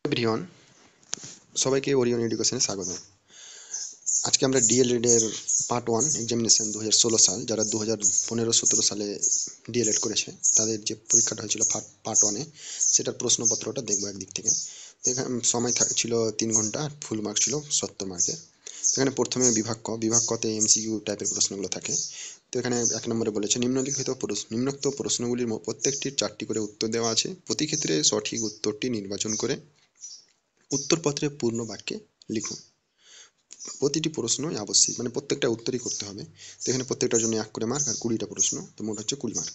Everyone, সবাইকে Orion এডুকেশনে স্বাগত। আজকে আমরা ডিএলএড এর পার্ট 1 এক্সামিনেশন 2016 সাল, যারা 2015-17 সালে ডিএলএড করেছে তাদের যে পরীক্ষাটা হয়েছিল পার্ট 1-এ, সেটার প্রশ্নপত্রটা দেখবো একদিক থেকে। তো এখানে সময় ছিল 3 ঘন্টা, ফুল মার্ক ছিল 70 মার্কের। এখানে প্রথমে বিভাগ কতে এমসিকিউ টাইপের প্রশ্নগুলো থাকে। তো এখানে 1 নম্বরে বলেছে নিম্নোক্ত প্রশ্নগুলির প্রত্যেকটির 4টি করে উত্তর দেওয়া আছে। প্রতি ক্ষেত্রে সঠিক উত্তরটি নির্বাচন করে উত্তরপত্রে পূর্ণ বাক্যে লিখুন। প্রতিটি প্রশ্নই আবশ্যিক, মানে প্রত্যেকটা উত্তরই করতে হবে। তো এখানে প্রত্যেকটার জন্য 1 করে মার্ক, আর 20টা প্রশ্ন, তো মোট হচ্ছে 20 মার্ক।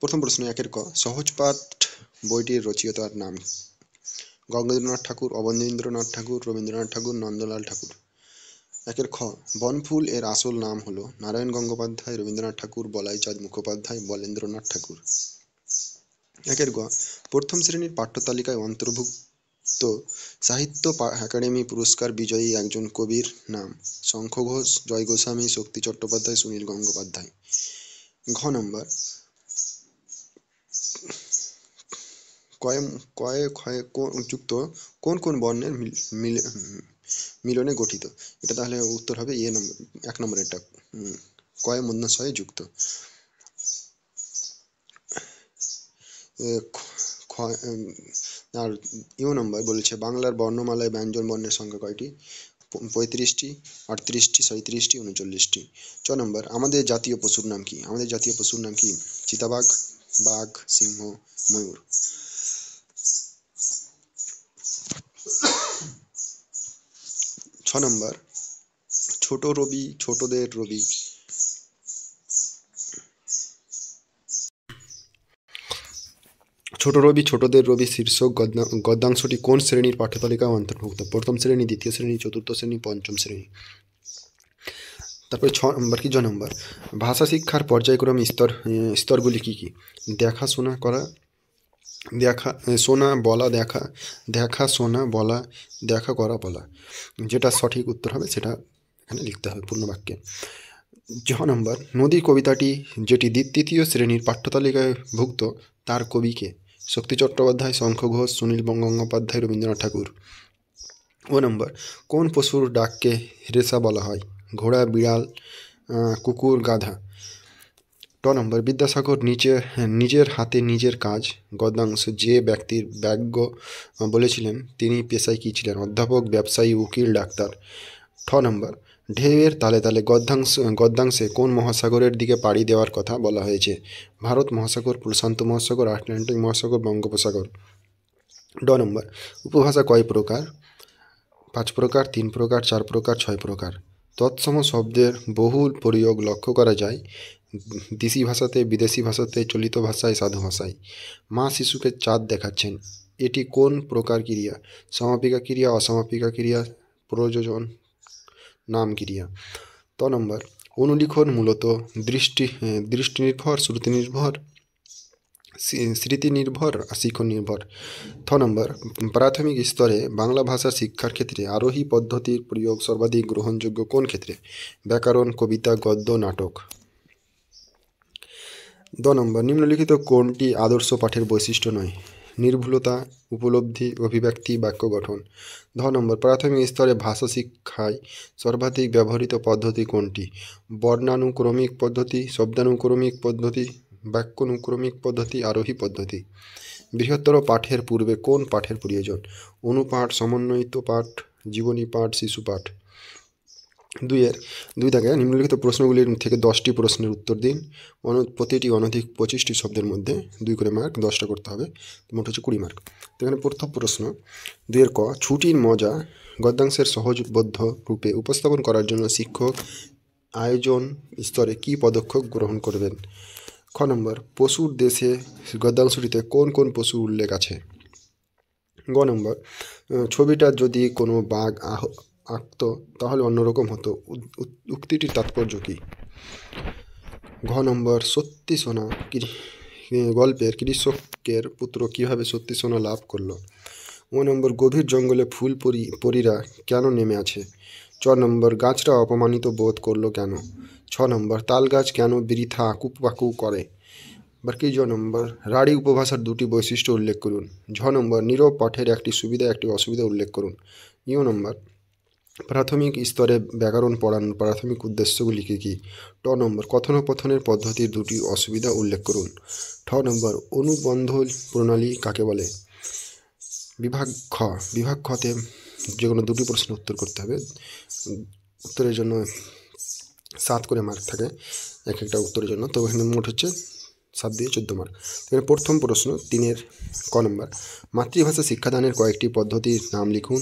প্রথম প্রশ্ন 1-এর ক, সহজপাঠ বইটির রচয়িতার নাম? গঙ্গেন্দ্রনাথ ঠাকুর, অবনীন্দ্রনাথ ঠাকুর, রবীন্দ্রনাথ ঠাকুর, নন্দলাল ঠাকুর। 1-এর খ, বনফুল এর আসল নাম হলো নারায়ণ গঙ্গোপাধ্যায়, রবীন্দ্রনাথ ঠাকুর, বলাইচাঁদ মুখোপাধ্যায়, বলেন্দ্রনাথ ঠাকুর। 1-এর গ, প্রথম শ্রেণীর পাঠ্যতালিকায় অন্তর্ভুক্ত সাহিত্য একাডেমি পুরস্কার বিজয়ী একজন কবির নাম? শঙ্খ ঘোষ, জয় গোস্বামী, শক্তি চট্টোপাধ্যায়, সুনীল গঙ্গোপাধ্যায়। ঘ নম্বর, যুক্ত কোন কোন বর্ণের মিলনে গঠিত? এটা তাহলে উত্তর হবে 1 নম্বরেরটা, কয়ে মূর্ধন্যশয়ে যুক্ত। আর ইউ নম্বর বলেছে বাংলার বর্ণমালায় ব্যঞ্জন বর্ণের সংখ্যা কয়টি? 35টি, 38টি, 37টি, 39টি। 6 নম্বর, আমাদের জাতীয় পশুর নাম কি? আমাদের জাতীয় পশুর নাম কি? চিতাবাঘ, বাঘ, সিংহ, ময়ূর। 6 নম্বর, ছোট রবি, ছোটদের রবি। ছোট রবি, ছোটদের রবি শীর্ষক গদ্যাংশটি কোন শ্রেণীর পাঠ্যতালিকায় অন্তর্ভুক্ত? প্রথম শ্রেণী, দ্বিতীয় শ্রেণী, চতুর্থ শ্রেণী, পঞ্চম শ্রেণী। তারপরে 6 নম্বর কি, 6 নম্বর, ভাষা শিক্ষার পর্যায়ক্রমে স্তরগুলি কি কি? দেখা, শোনা, করা, দেখা, শোনা, বলা, দেখা, দেখা, শোনা, বলা, দেখা, করা, বলা। যেটা সঠিক উত্তর হবে সেটা এখানে লিখতে হবে পূর্ণ বাক্যে। 6 নম্বর, নদী কবিতাটি যেটি তৃতীয় শ্রেণীর পাঠ্যতালিকায় ভুক্ত তার কবিকে? শক্তি চট্টোপাধ্যায়, শঙ্খ ঘোষ, সুনীল গঙ্গোপাধ্যায়, রবীন্দ্রনাথ ঠাকুর। ও নম্বর, কোন পশুর ডাককে রেশা বলা হয়? ঘোড়া, বিড়াল, কুকুর, গাধা। ট নম্বর, বিদ্যাসাগর নিজের হাতে নিজের কাজ গদ্যাংশ যে ব্যক্তির ব্যঙ্গ বলেছিলেন তিনি পেশায় কী ছিলেন? অধ্যাপক, ব্যবসায়ী, উকিল, ডাক্তার। ঠ নম্বর, ঢেউয়ের তালে তালে গদ্যাংশে কোন মহাসাগরের দিকে পাড়ি দেওয়ার কথা বলা হয়েছে? ভারত মহাসাগর, প্রশান্ত মহাসাগর, আটলান্টিক মহাসাগর, বঙ্গোপসাগর। ড নম্বর, উপভাষা কয় প্রকার? 5 প্রকার, 3 প্রকার, 4 প্রকার, 6 প্রকার। তৎসম শব্দের বহুল প্রয়োগ লক্ষ্য করা যায় দেশি ভাষাতে, বিদেশি ভাষাতে, চলিত ভাষায়, সাধু ভাষায়। মা শিশুকে চাঁদ দেখাচ্ছেন, এটি কোন প্রকার ক্রিয়া? সমাপিকা ক্রিয়া, অসমাপিকা ক্রিয়া, প্রযোজন, নাম ক্রিয়া। ত নম্বর, অনুলিখন মূলত দৃষ্টিনির্ভর, শ্রুতিনির্ভর, স্মৃতিনির্ভর, শিক্ষণ নির্ভর। থ নম্বর, প্রাথমিক স্তরে বাংলা ভাষা শিক্ষার ক্ষেত্রে আরোহী পদ্ধতির প্রয়োগ সর্বাধিক গ্রহণযোগ্য কোন ক্ষেত্রে? ব্যাকরণ, কবিতা, গদ্য, নাটক। দ নম্বর, নিম্নলিখিত কোনটি আদর্শ পাঠের বৈশিষ্ট্য নয়? নির্ভুলতা, উপলব্ধি, অভিব্যক্তি, বাক্য গঠন। ধ নম্বর, প্রাথমিক স্তরে ভাষা শিক্ষায় সর্বাধিক ব্যবহৃত পদ্ধতি কোনটি? বর্ণানুক্রমিক পদ্ধতি, শব্দানুক্রমিক পদ্ধতি, বাক্যানুক্রমিক পদ্ধতি, আরোহী পদ্ধতি। বৃহত্তর পাঠের পূর্বে কোন পাঠের প্রয়োজন? অনুপাঠ, সমন্বয়িত পাঠ, জীবনী পাঠ, শিশু পাঠ। 2 দাগে নিম্নলিখিত প্রশ্নগুলির থেকে 10টি প্রশ্নের উত্তর দিন। প্রতিটি অনধিক 25টি শব্দের মধ্যে 2 করে মার্ক, 10টা করতে হবে, মোট হচ্ছে 20 মার্ক। তো এখানে প্রথম প্রশ্ন 2-এর ক, ছুটির মজা গদ্যাংশের সহজবোধ্য রূপে উপস্থাপন করার জন্য শিক্ষক আয়োজন স্তরে কী পদক্ষেপ গ্রহণ করবেন? খ নম্বর, পশুর দেশে গদ্যাংশটিতে কোন কোন পশুর উল্লেখ আছে? গ নম্বর, ছবিটা যদি কোনো বাঘ আঁকত তাহলে অন্যরকম হতো, উক্তিটির তাৎপর্য কী? ঘ নম্বর, সত্যি সোনা গল্পের কৃষকের পুত্র কিভাবে সত্যি সোনা লাভ করলো? ও নম্বর, গভীর জঙ্গলে ফুল পরীরা কেন নেমে আছে? 4 নম্বর, গাছটা অপমানিত বোধ করলো কেন? 6 নম্বর, তাল গাছ কেন বৃথা আঁকুপাকু করে? বাকি জ নম্বর, রাঢ়ী উপভাষার দুটি বৈশিষ্ট্য উল্লেখ করুন। ঝ নম্বর, নীরব পাঠের একটি সুবিধা একটি অসুবিধা উল্লেখ করুন। ইয় নম্বর, প্রাথমিক স্তরে ব্যাকরণ পড়ানোর প্রাথমিক উদ্দেশ্যগুলি কী কী? ট নম্বর, কথোপকথনের পদ্ধতির দুটি অসুবিধা উল্লেখ করুন। ঠ নম্বর, অনুবন্ধ প্রণালী কাকে বলে? বিভাগ খতে যে কোনো দুটি প্রশ্ন উত্তর করতে হবে। উত্তরের জন্য 7 করে মার্ক থাকে এক একটা উত্তরের জন্য, তো এখানে মোট হচ্ছে 7 দিয়ে 14 মার্ক। এখানে প্রথম প্রশ্ন 3-এর ক নম্বর, মাতৃভাষা শিক্ষাদানের কয়েকটি পদ্ধতির নাম লিখুন।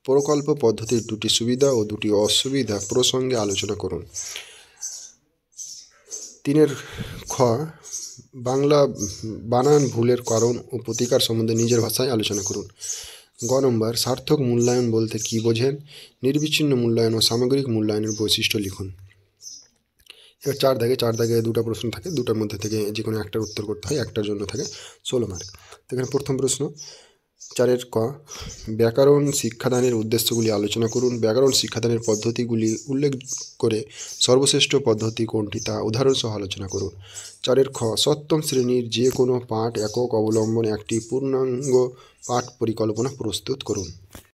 প্রকল্প পদ্ধতির দুটি সুবিধা ও দুটি অসুবিধা প্রসঙ্গে আলোচনা করুন। 3-এর খ, বাংলা বানান ভুলের কারণ ও প্রতিকার সম্বন্ধে নিজের ভাষায় আলোচনা করুন। গ নম্বর, সার্থক মূল্যায়ন বলতে কী বোঝেন? নির্বিচ্ছিন্ন মূল্যায়ন ও সামগ্রিক মূল্যায়নের বৈশিষ্ট্য লিখুন। এবার 4 দাগে দুটো প্রশ্ন থাকে, দুটার মধ্যে থেকে যে কোনো একটার উত্তর করতে হয়, একটার জন্য থাকে 16 মার্ক। তো এখানে প্রথম প্রশ্ন 4-এর ক, ব্যাকরণ শিক্ষাদানের উদ্দেশ্যগুলি আলোচনা করুন। ব্যাকরণ শিক্ষাদানের পদ্ধতিগুলি উল্লেখ করে সর্বশ্রেষ্ঠ পদ্ধতি কোনটি তা উদাহরণসহ আলোচনা করুন। 4-এর খ, সপ্তম শ্রেণীর যে কোনো পাঠ একক অবলম্বনে একটি পূর্ণাঙ্গ পাঠ পরিকল্পনা প্রস্তুত করুন।